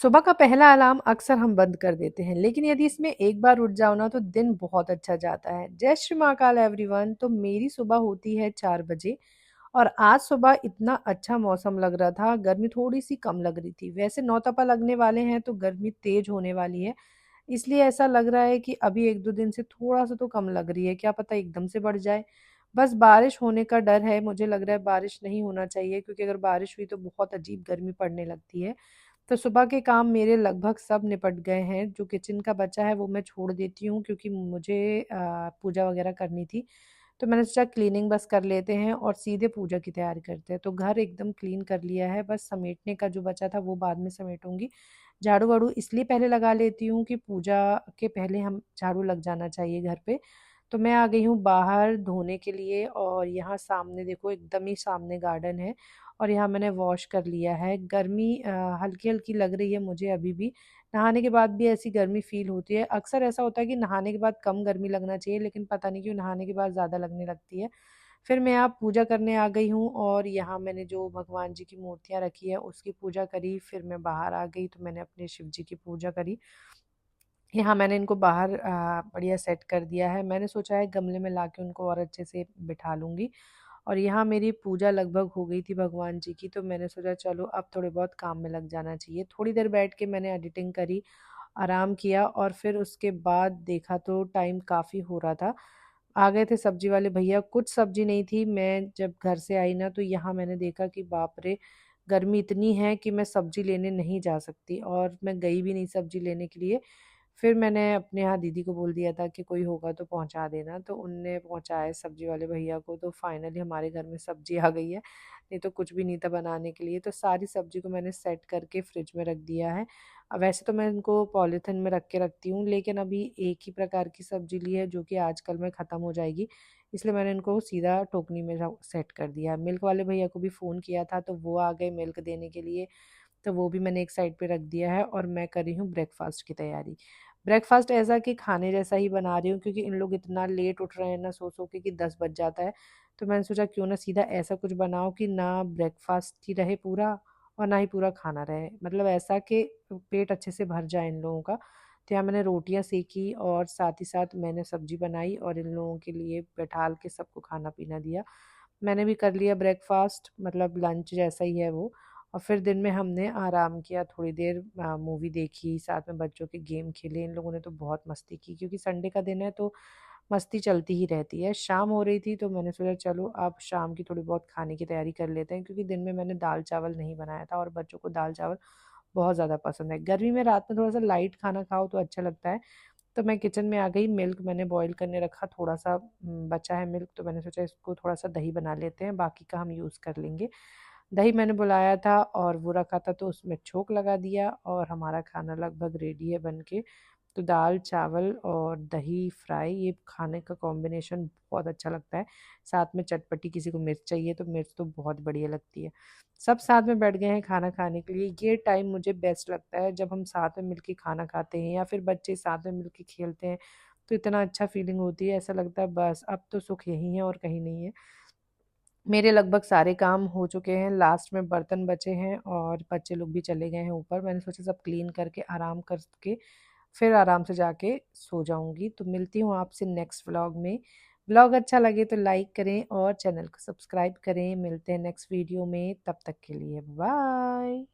सुबह का पहला अलार्म अक्सर हम बंद कर देते हैं, लेकिन यदि इसमें एक बार उठ जाओ ना तो दिन बहुत अच्छा जाता है। जय श्री महाकाल एवरीवन। तो मेरी सुबह होती है 4 बजे। और आज सुबह इतना अच्छा मौसम लग रहा था, गर्मी थोड़ी सी कम लग रही थी। वैसे नौतपा लगने वाले हैं तो गर्मी तेज होने वाली है, इसलिए ऐसा लग रहा है कि अभी 1-2 दिन से थोड़ा सा तो कम लग रही है, क्या पता एकदम से बढ़ जाए। बस बारिश होने का डर है, मुझे लग रहा है बारिश नहीं होना चाहिए, क्योंकि अगर बारिश हुई तो बहुत अजीब गर्मी पड़ने लगती है। तो सुबह के काम मेरे लगभग सब निपट गए हैं, जो किचन का बचा है वो मैं छोड़ देती हूँ, क्योंकि मुझे पूजा वगैरह करनी थी। तो मैंने सोचा क्लीनिंग बस कर लेते हैं और सीधे पूजा की तैयारी करते हैं। तो घर एकदम क्लीन कर लिया है, बस समेटने का जो बचा था वो बाद में समेटूंगी। झाड़ू वाड़ू इसलिए पहले लगा लेती हूँ कि पूजा के पहले हम झाड़ू लग जाना चाहिए घर पे। तो मैं आ गई हूँ बाहर धोने के लिए, और यहाँ सामने देखो एकदम ही सामने गार्डन है, और यहाँ मैंने वॉश कर लिया है। गर्मी हल्की हल्की लग रही है मुझे अभी भी। नहाने के बाद भी ऐसी गर्मी फील होती है। अक्सर ऐसा होता है कि नहाने के बाद कम गर्मी लगना चाहिए, लेकिन पता नहीं क्यों नहाने के बाद ज़्यादा लगने लगती है। फिर मैं यहाँ पूजा करने आ गई हूँ, और यहाँ मैंने जो भगवान जी की मूर्तियाँ रखी है उसकी पूजा करी। फिर मैं बाहर आ गई तो मैंने अपने शिव जी की पूजा करी। यहाँ मैंने इनको बाहर बढ़िया सेट कर दिया है। मैंने सोचा है गमले में लाके उनको और अच्छे से बिठा लूँगी। और यहाँ मेरी पूजा लगभग हो गई थी भगवान जी की, तो मैंने सोचा चलो अब थोड़े बहुत काम में लग जाना चाहिए। थोड़ी देर बैठ के मैंने एडिटिंग करी, आराम किया, और फिर उसके बाद देखा तो टाइम काफ़ी हो रहा था। आ गए थे सब्जी वाले भैया, कुछ सब्जी नहीं थी। मैं जब घर से आई ना तो यहाँ मैंने देखा कि बाप रे, गर्मी इतनी है कि मैं सब्जी लेने नहीं जा सकती, और मैं गई भी नहीं सब्जी लेने के लिए। फिर मैंने अपने यहाँ दीदी को बोल दिया था कि कोई होगा तो पहुँचा देना, तो उनने पहुँचाए सब्जी वाले भैया को। तो फाइनली हमारे घर में सब्जी आ गई है, नहीं तो कुछ भी नहीं था बनाने के लिए। तो सारी सब्जी को मैंने सेट करके फ्रिज में रख दिया है। वैसे तो मैं इनको पॉलीथिन में रख के रखती हूँ, लेकिन अभी एक ही प्रकार की सब्जी ली है जो कि आजकल में ख़त्म हो जाएगी, इसलिए मैंने इनको सीधा टोकनी में सेट कर दिया। मिल्क वाले भैया को भी फ़ोन किया था तो वो आ गए मिल्क देने के लिए, तो वो भी मैंने एक साइड पे रख दिया है। और मैं कर रही हूँ ब्रेकफास्ट की तैयारी। ब्रेकफास्ट ऐसा कि खाने जैसा ही बना रही हूँ, क्योंकि इन लोग इतना लेट उठ रहे हैं ना सो सो के कि 10 बज जाता है। तो मैंने सोचा क्यों ना सीधा ऐसा कुछ बनाओ कि ना ब्रेकफास्ट ही रहे पूरा, और ना ही पूरा खाना रहे, मतलब ऐसा कि पेट अच्छे से भर जाए इन लोगों का। तो यहाँ मैंने रोटियाँ सेकी और साथ ही साथ मैंने सब्जी बनाई और इन लोगों के लिए बैठाल के सबको खाना पीना दिया। मैंने भी कर लिया ब्रेकफास्ट, मतलब लंच जैसा ही है वो। और फिर दिन में हमने आराम किया, थोड़ी देर मूवी देखी, साथ में बच्चों के गेम खेले। इन लोगों ने तो बहुत मस्ती की, क्योंकि संडे का दिन है तो मस्ती चलती ही रहती है। शाम हो रही थी तो मैंने सोचा चलो अब शाम की थोड़ी बहुत खाने की तैयारी कर लेते हैं, क्योंकि दिन में मैंने दाल चावल नहीं बनाया था और बच्चों को दाल चावल बहुत ज़्यादा पसंद है। गर्मी में रात में थोड़ा सा लाइट खाना खाओ तो अच्छा लगता है। तो मैं किचन में आ गई, मिल्क मैंने बॉईल करने रखा, थोड़ा सा बचा है मिल्क, तो मैंने सोचा इसको थोड़ा सा दही बना लेते हैं, बाकी का हम यूज़ कर लेंगे। दही मैंने बुलाया था और वो रखा था तो उसमें छोंक लगा दिया, और हमारा खाना लगभग रेडी है बन के। तो दाल चावल और दही फ्राई, ये खाने का कॉम्बिनेशन बहुत अच्छा लगता है। साथ में चटपटी, किसी को मिर्च चाहिए तो मिर्च तो बहुत बढ़िया लगती है। सब साथ में बैठ गए हैं खाना खाने के लिए। ये टाइम मुझे बेस्ट लगता है जब हम साथ में मिलके खाना खाते हैं, या फिर बच्चे साथ में मिलके खेलते हैं। तो इतना अच्छा फीलिंग होती है, ऐसा लगता है बस अब तो सुख यही है और कहीं नहीं है। मेरे लगभग सारे काम हो चुके हैं, लास्ट में बर्तन बचे हैं और बच्चे लोग भी चले गए हैं ऊपर। मैंने सोचा सब क्लीन करके आराम करके फिर आराम से जाके सो जाऊंगी। तो मिलती हूँ आपसे नेक्स्ट व्लॉग में। व्लॉग अच्छा लगे तो लाइक करें और चैनल को सब्सक्राइब करें। मिलते हैं नेक्स्ट वीडियो में, तब तक के लिए बाय।